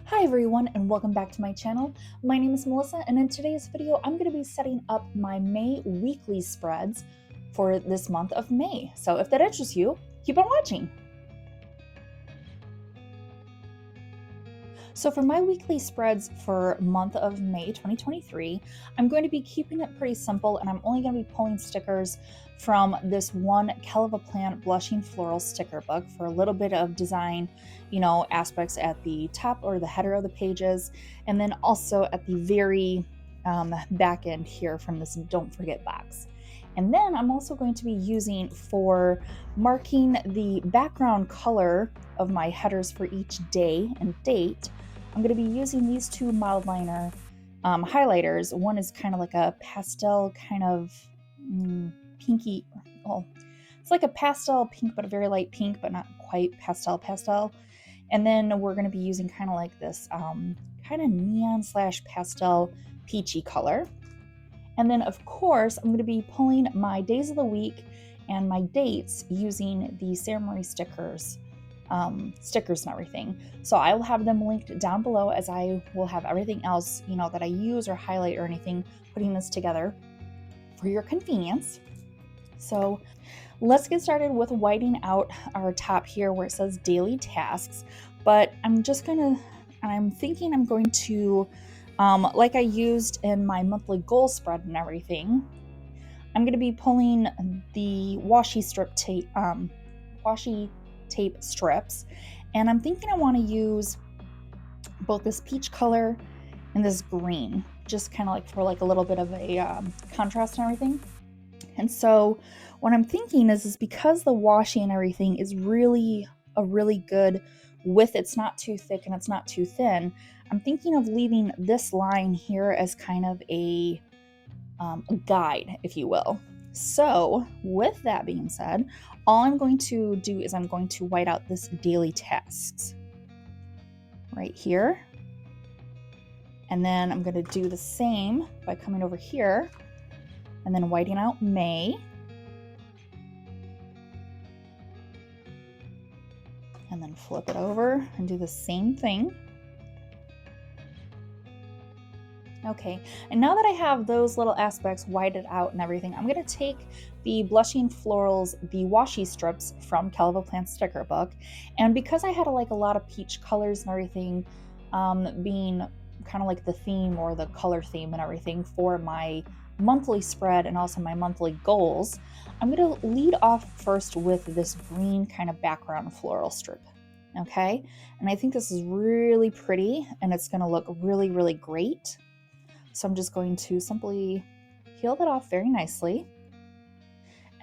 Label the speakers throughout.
Speaker 1: Hi everyone and welcome back to my channel. My name is Melissa and in today's video I'm going to be setting up my May weekly spreads for this month of May. So if that interests you, keep on watching. So for my weekly spreads for month of May 2023, I'm going to be keeping it pretty simple and I'm only going to be pulling stickers from this one Kell Blushing Florals Sticker Book for a little bit of design, aspects at the top or the header of the pages, and then also at the very back end here from this Don't Forget box. And then I'm also going to be using for marking the background color of my headers for each day and date. I'm going to be using these two mild liner highlighters. One is kind of like a pastel kind of pinky, well, it's like a pastel pink, but a very light pink, but not quite pastel. And then we're going to be using kind of like this kind of neon / pastel peachy color. And then of course, I'm going to be pulling my days of the week and my dates using the ceremony stickers and everything. So I will have them linked down below, as I will have everything else, that I use or highlight or anything, putting this together for your convenience. So let's get started with whiting out our top here where it says daily tasks. But I'm thinking I'm going to, like I used in my monthly goal spread and everything, I'm going to be pulling the washi tape strips, and I'm thinking I want to use both this peach color and this green, just kind of like for like a little bit of a contrast and everything. And so what I'm thinking is because the washi and everything is really a really good width, it's not too thick and it's not too thin, I'm thinking of leaving this line here as kind of a guide, if you will. So with that being said, all I'm going to do is I'm going to white out this daily tasks right here. And then I'm going to do the same by coming over here and then whiting out May. And then flip it over and do the same thing. Okay, and now that I have those little aspects whited out and everything, I'm going to take the Blushing Florals, the washi strips from Kell Sticker Book, and because I had a lot of peach colors and everything, being kind of like the theme or the color theme and everything for my monthly spread and also my monthly goals, I'm going to lead off first with this green kind of background floral strip. Okay, and I think this is really pretty and it's going to look really, really great. So I'm just going to simply peel that off very nicely.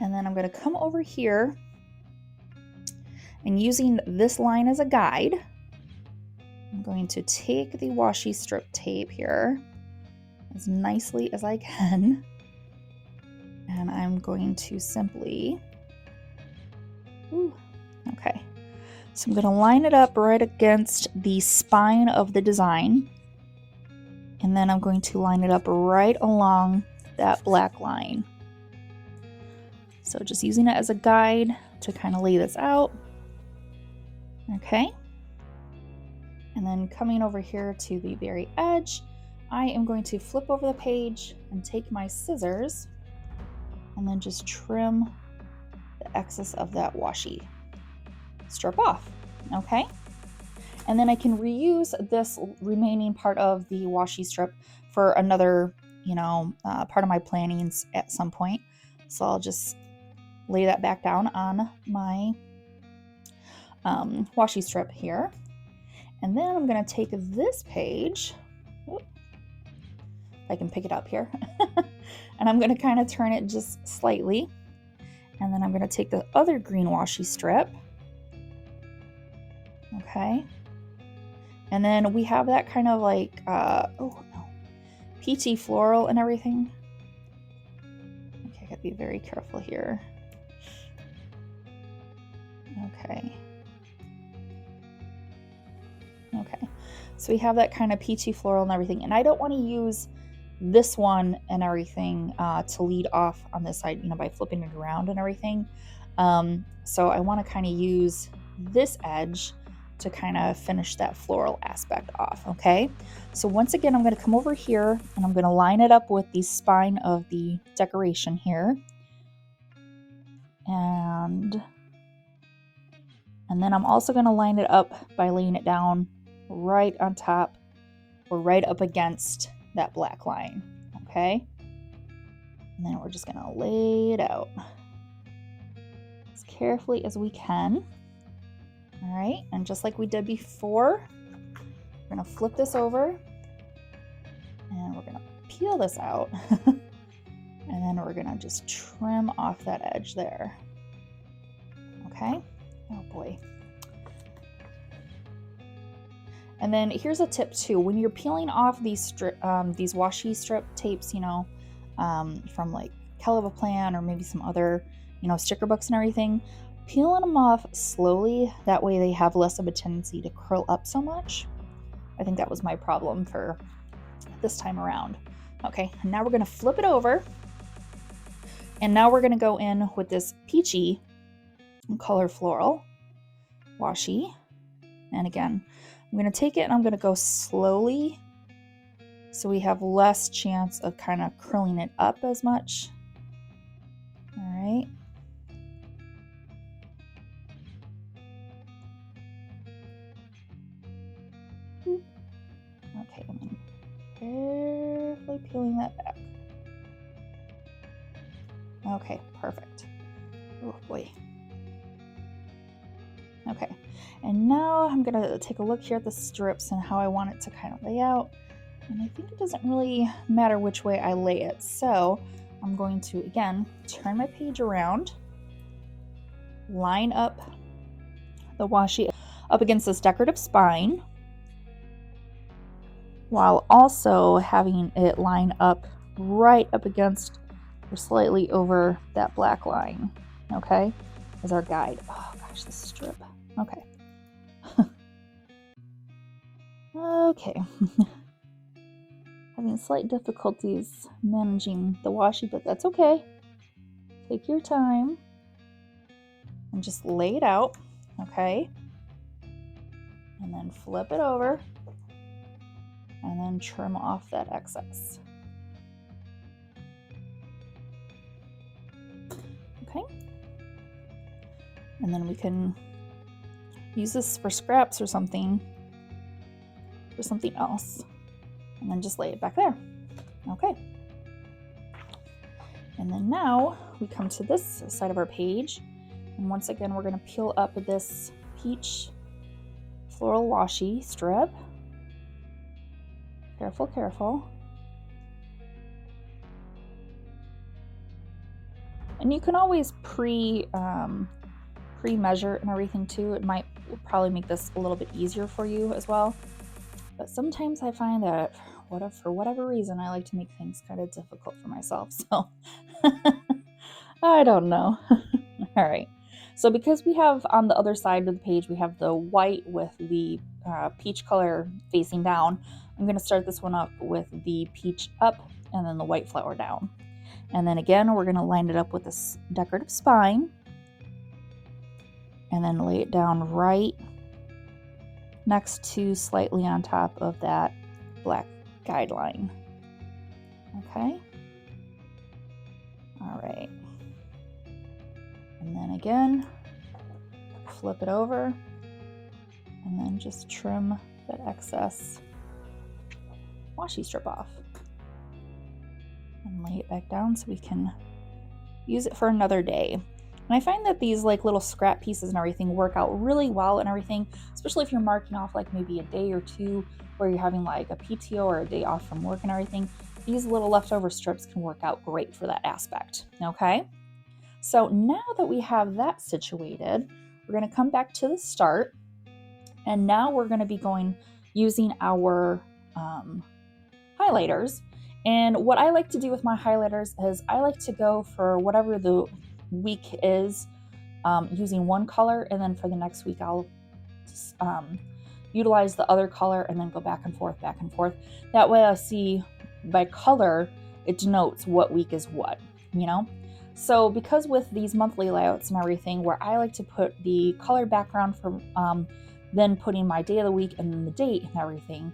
Speaker 1: And then I'm going to come over here and using this line as a guide, I'm going to take the washi strip tape here as nicely as I can. And I'm going to simply, okay. So I'm going to line it up right against the spine of the design. And then I'm going to line it up right along that black line. So just using it as a guide to kind of lay this out. Okay. And then coming over here to the very edge, I am going to flip over the page and take my scissors and then just trim the excess of that washi strip off. Okay. And then I can reuse this remaining part of the washi strip for another, part of my plannings at some point. So I'll just lay that back down on my washi strip here. And then I'm going to take this page, if I can pick it up here, and I'm going to kind of turn it just slightly. And then I'm going to take the other green washi strip. Okay. And then we have that kind of like, peachy floral and everything. Okay, I gotta be very careful here. Okay. So we have that kind of peachy floral and everything. And I don't want to use this one and everything to lead off on this side, by flipping it around and everything. So I want to kind of use this edge to kind of finish that floral aspect off, okay? So once again, I'm going to come over here and I'm going to line it up with the spine of the decoration here. And then I'm also going to line it up by laying it down right on top or right up against that black line, okay? And then we're just going to lay it out as carefully as we can. All right, and just like we did before, we're going to flip this over and we're going to peel this out. And then we're going to just trim off that edge there. Okay. Oh boy. And then here's a tip too. When you're peeling off these these washi strip tapes, you know, from like Kell or maybe some other, you know, sticker books and everything, peeling them off slowly. That way they have less of a tendency to curl up so much. I think that was my problem for this time around. Okay, and now we're going to flip it over. And now we're going to go in with this peachy color floral washi. And again, I'm going to take it and I'm going to go slowly so we have less chance of kind of curling it up as much. All right. Okay, and then carefully peeling that back. Okay, perfect. Oh boy. Okay, and now I'm gonna take a look here at the strips and how I want it to kind of lay out. And I think it doesn't really matter which way I lay it. So I'm going to, again, turn my page around, line up the washi up against this decorative spine, while also having it line up right up against or slightly over that black line, okay, as our guide. Oh gosh, this strip. Okay. Okay. Having slight difficulties managing the washi, but that's okay. Take your time and just lay it out, okay? And then flip it over and then trim off that excess. Okay. And then we can use this for scraps or something, for something else. And then just lay it back there. Okay. And then now we come to this side of our page. And once again, we're going to peel up this peach floral washi strip. Careful, careful. And you can always pre-measure and everything too. It might probably make this a little bit easier for you as well. But sometimes I find that for whatever reason, I like to make things kind of difficult for myself. So I don't know. All right. So because we have on the other side of the page, we have the white with the peach color facing down, I'm going to start this one up with the peach up and then the white flower down. And then again, we're going to line it up with this decorative spine and then lay it down right next to slightly on top of that black guideline. Okay. All right. And then again, flip it over and then just trim that excess washi strip off and lay it back down so we can use it for another day. And I find that these like little scrap pieces and everything work out really well and everything, especially if you're marking off like maybe a day or two where you're having like a PTO or a day off from work and everything. These little leftover strips can work out great for that aspect. Okay. So now that we have that situated, we're going to come back to the start. And now we're going to be using our highlighters. And what I like to do with my highlighters is I like to go for whatever the week is using one color, and then for the next week I'll utilize the other color and then go back and forth. That way I see by color it denotes what week is what, you know. So because with these monthly layouts and everything, where I like to put the color background for then putting my day of the week and then the date and everything.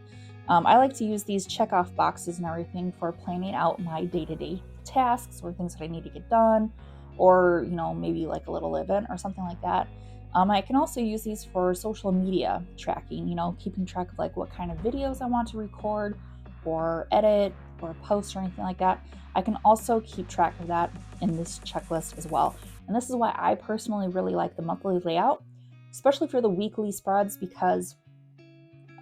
Speaker 1: I like to use these check-off boxes and everything for planning out my day-to-day tasks or things that I need to get done, or maybe like a little event or something like that. I can also use these for social media tracking, keeping track of like what kind of videos I want to record or edit or post or anything like that. I can also keep track of that in this checklist as well. And this is why I personally really like the monthly layout, especially for the weekly spreads, because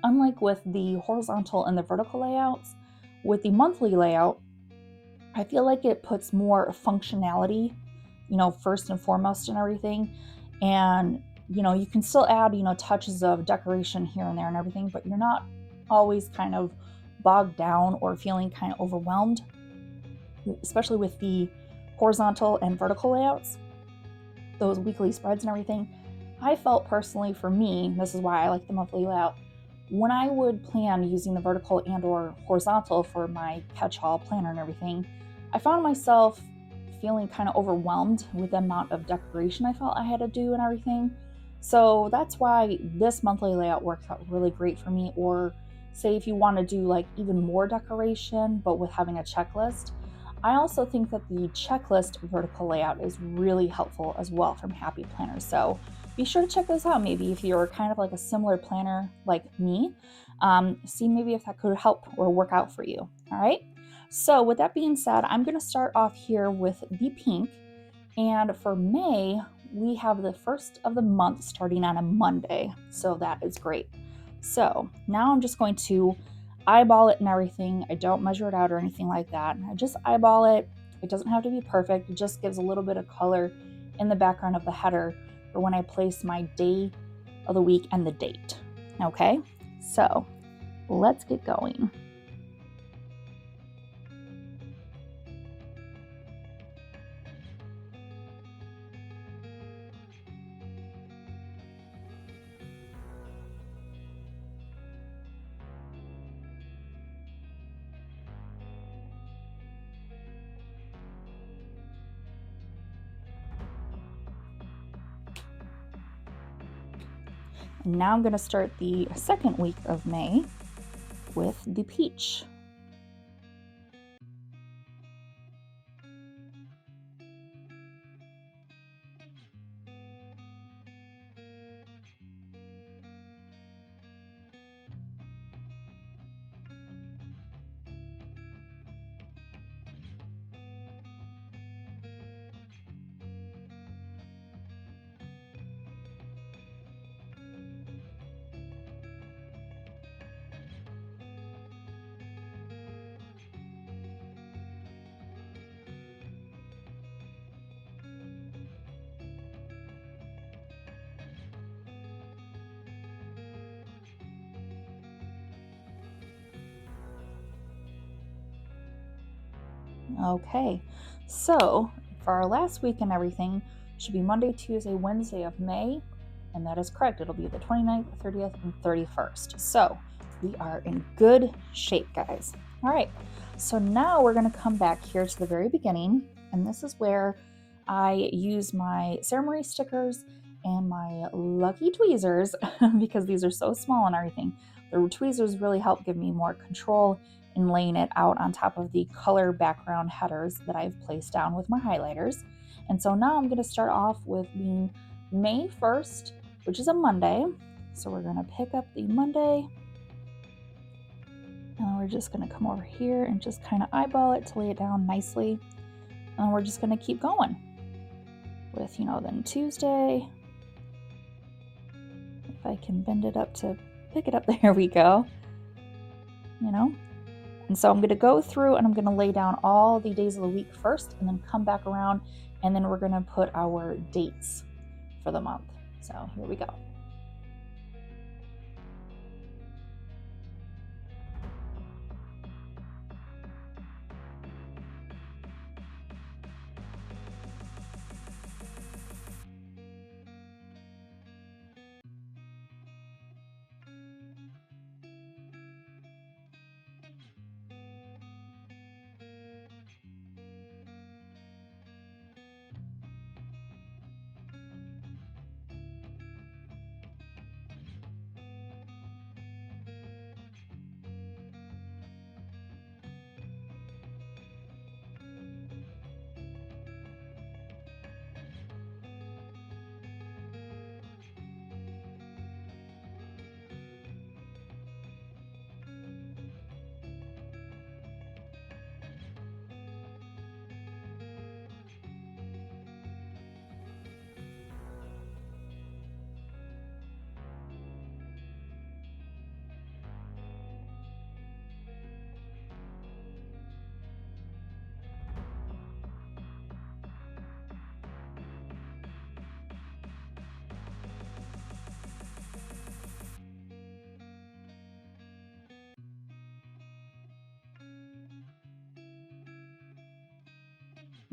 Speaker 1: unlike with the horizontal and the vertical layouts, with the monthly layout, I feel like it puts more functionality, first and foremost and everything. And, you can still add, touches of decoration here and there and everything, but you're not always kind of bogged down or feeling kind of overwhelmed, especially with the horizontal and vertical layouts, those weekly spreads and everything. I felt personally, for me, this is why I like the monthly layout, when I would plan using the vertical and or horizontal for my catch-all planner and everything, I found myself feeling kind of overwhelmed with the amount of decoration I felt I had to do and everything. So that's why this monthly layout works out really great for me. Or say if you want to do like even more decoration, but with having a checklist, I also think that the checklist vertical layout is really helpful as well from Happy Planner. So be sure to check those out. Maybe if you're kind of like a similar planner like me, see maybe if that could help or work out for you. All right. So with that being said, I'm going to start off here with the pink. And for May, we have the first of the month starting on a Monday. So that is great. So now I'm just going to eyeball it and everything. I don't measure it out or anything like that. I just eyeball it. It doesn't have to be perfect. It just gives a little bit of color in the background of the header for when I place my day of the week and the date. Okay, so let's get going. And now I'm going to start the second week of May with the peach. Okay, so for our last week and everything, should be Monday, Tuesday, Wednesday of May, and that is correct. It'll be the 29th, 30th, and 31st. So we are in good shape, guys. All right, so now we're going to come back here to the very beginning, and this is where I use my Sara Marie stickers and my lucky tweezers because these are so small and everything. The tweezers really help give me more control in laying it out on top of the color background headers that I've placed down with my highlighters. And so now I'm going to start off with being May 1st, which is a Monday. So we're going to pick up the Monday, and we're just going to come over here and just kind of eyeball it to lay it down nicely. And we're just going to keep going with, then Tuesday. If I can bend it up to pick it up, there we go. And so I'm going to go through and I'm going to lay down all the days of the week first and then come back around, and then we're going to put our dates for the month. So here we go.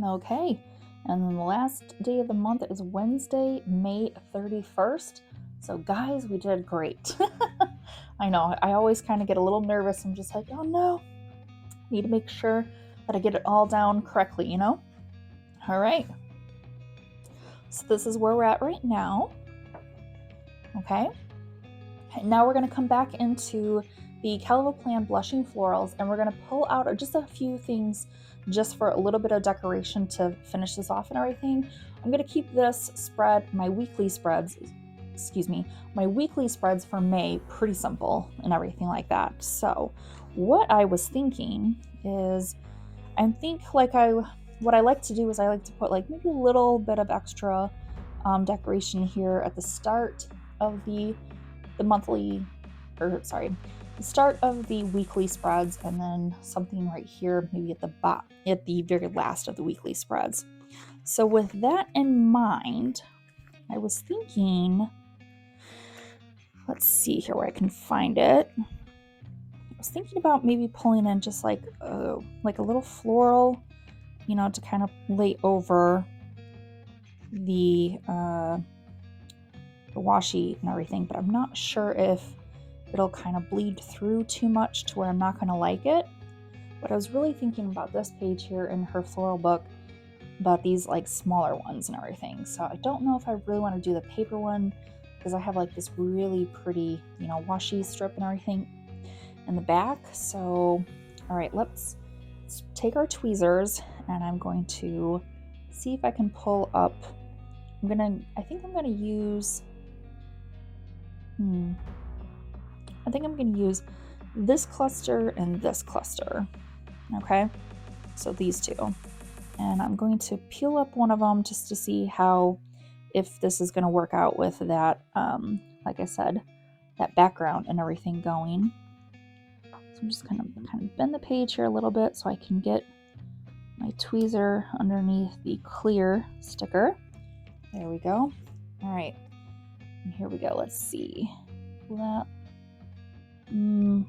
Speaker 1: Okay, and then the last day of the month is Wednesday, May 31st. So guys, we did great. I know, I always kind of get a little nervous. I'm just like, oh no, need to make sure that I get it all down correctly, you know? All right. So this is where we're at right now. Okay. And now we're going to come back into the Plan Blushing Florals, and we're going to pull out just a few things just for a little bit of decoration to finish this off and everything. I'm going to keep this spread, my weekly spreads for May pretty simple and everything like that. So what I was thinking is, what I like to do is I like to put like maybe a little bit of extra decoration here at the start of the start of the weekly spreads, and then something right here maybe at the very last of the weekly spreads. So with that in mind, I was thinking, let's see here where I can find it. I was thinking about maybe pulling in just like a little floral, you know, to kind of lay over the washi and everything, but I'm not sure if it'll kind of bleed through too much to where I'm not going to like it. But I was really thinking about this page here in her floral book, about these like smaller ones and everything. So I don't know if I really want to do the paper one, because I have like this really pretty, you know, washi strip and everything in the back. So, all right, let's take our tweezers, and I'm going to see if I can pull up. I think I'm going to use this cluster and this cluster. Okay, so these two. And I'm going to peel up one of them just to see if this is going to work out with that, like I said, that background and everything going. So I'm just kind of bend the page here a little bit so I can get my tweezer underneath the clear sticker. There we go. All right, and here we go. Let's see. Yeah, no,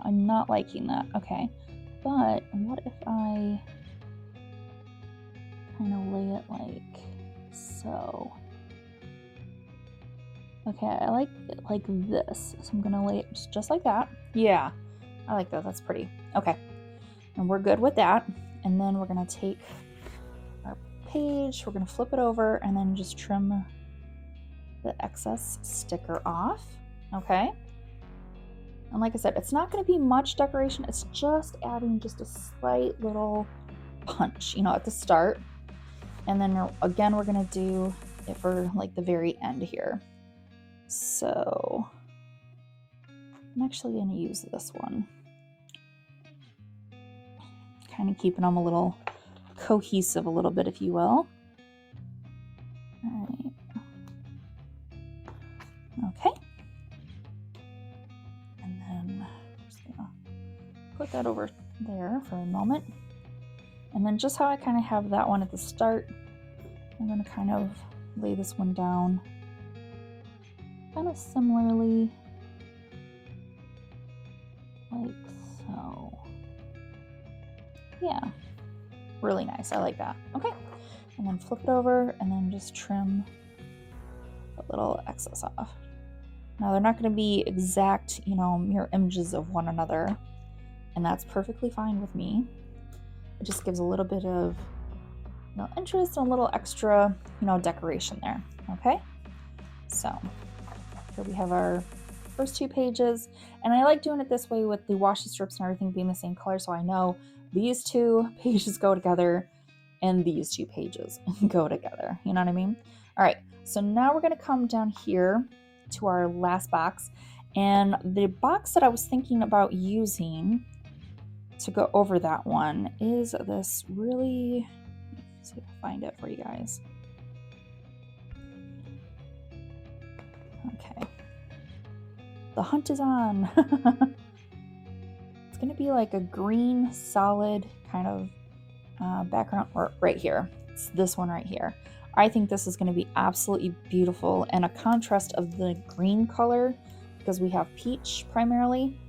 Speaker 1: I'm not liking that. Okay, but what if I kind of lay it like so? Okay, I like it like this, so I'm gonna lay it just like that. Yeah, I like that. That's pretty. Okay, and we're good with that. And then we're gonna take our page, we're gonna flip it over, and then just trim the excess sticker off. Okay, and like I said, it's not going to be much decoration. It's just adding just a slight little punch, you know, at the start. And then again, we're going to do it for like the very end here. So I'm actually going to use this one, kind of keeping them a little cohesive a little bit, if you will. All right. Okay. And then I'm just gonna put that over there for a moment. And then just how I kind of have that one at the start, I'm going to kind of lay this one down kind of similarly, like so. Yeah, really nice. I like that. Okay, and then flip it over and then just trim a little excess off. Now they're not going to be exact, you know, mirror images of one another, and that's perfectly fine with me. It just gives a little bit of, you know, interest and a little extra, you know, decoration there. Okay, so here we have our first two pages, and I like doing it this way with the washi strips and everything being the same color, so I know these two pages go together and these two pages go together. You know what I mean? All right, so now we're going to come down here to our last box, and the box that I was thinking about using to go over that one is this really, let's see if I find it for you guys. Okay, the hunt is on. It's going to be like a green solid kind of background right here. It's this one right here. I think this is going to be absolutely beautiful, and a contrast of the green color because we have peach primarily.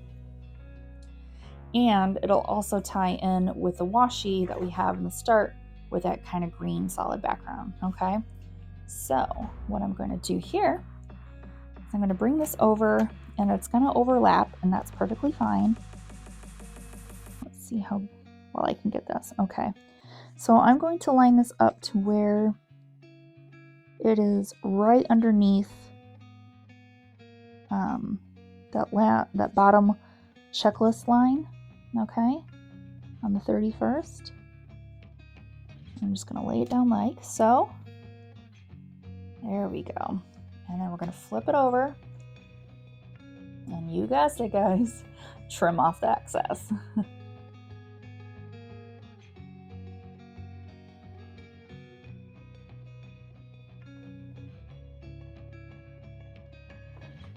Speaker 1: And it'll also tie in with the washi that we have in the start with that kind of green solid background, okay? So what I'm going to do here is I'm going to bring this over, and it's going to overlap, and that's perfectly fine. Let's see how well I can get this. Okay, so I'm going to line this up to where it is right underneath that bottom checklist line, okay, on the 31st. I'm just going to lay it down like so. There we go. And then we're going to flip it over. And you guessed it, guys, trim off the excess.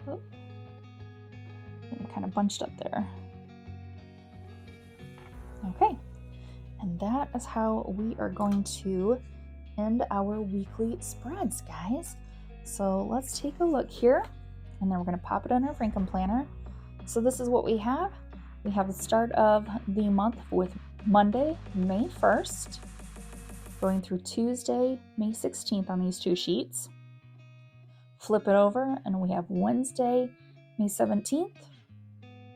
Speaker 1: Oh, kind of bunched up there. Okay, and that is how we are going to end our weekly spreads, guys. So let's take a look here, and then we're going to pop it in our Frankenplanner. So this is what we have. We have the start of the month with Monday, May 1st, going through Tuesday, May 16th on these two sheets. Flip it over, and we have Wednesday, May 17th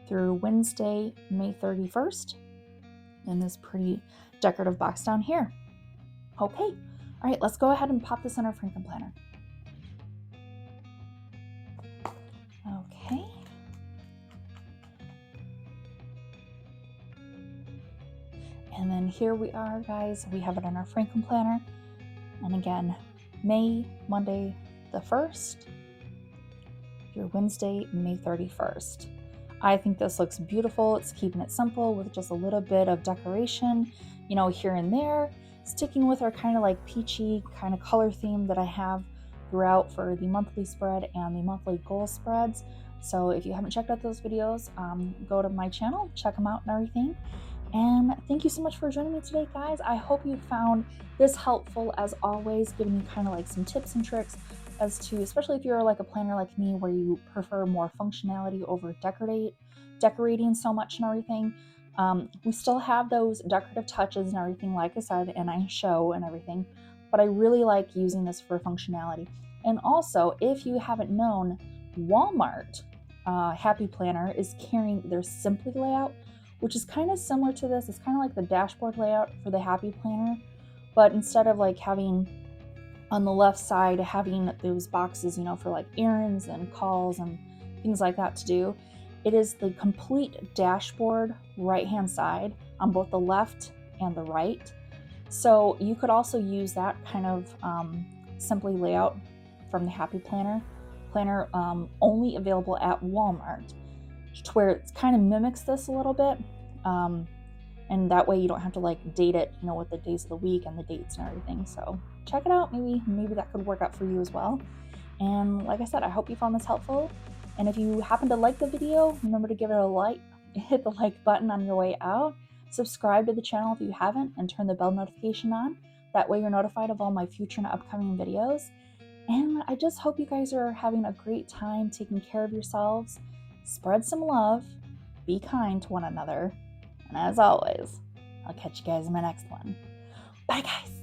Speaker 1: through Wednesday, May 31st in this pretty decorative box down here. Okay, all right, let's go ahead and pop this in our Frankenplanner. Okay. And then here we are, guys. We have it in our Frankenplanner. And again, Monday the 1st through Wednesday, May 31st. I think this looks beautiful. It's keeping it simple with just a little bit of decoration, you know, here and there, sticking with our kind of like peachy kind of color theme that I have throughout for the monthly spread and the monthly goal spreads. So if you haven't checked out those videos, go to my channel, check them out and everything. And thank you so much for joining me today, guys. I hope you found this helpful as always, giving you kind of like some tips and tricks as to, especially if you're like a planner like me where you prefer more functionality over decorating so much and everything. We still have those decorative touches and everything, like I said, and I show and everything, but I really like using this for functionality. And also, if you haven't known, Walmart Happy Planner is carrying their Simply layout, which is kind of similar to this. It's kind of like the dashboard layout for the Happy Planner, but instead of like having on the left side having those boxes, you know, for like errands and calls and things like that to do, it is the complete dashboard right hand side on both the left and the right. So you could also use that kind of Simply layout from the Happy Planner only available at Walmart, to where it kind of mimics this a little bit, and that way you don't have to like date it, you know, with the days of the week and the dates and everything. So check it out. Maybe that could work out for you as well. And like I said, I hope you found this helpful. And if you happen to like the video, remember to give it a like, hit the like button on your way out, subscribe to the channel if you haven't, and turn the bell notification on. That way you're notified of all my future and upcoming videos. And I just hope you guys are having a great time taking care of yourselves. Spread some love, be kind to one another, and as always, I'll catch you guys in my next one. Bye, guys!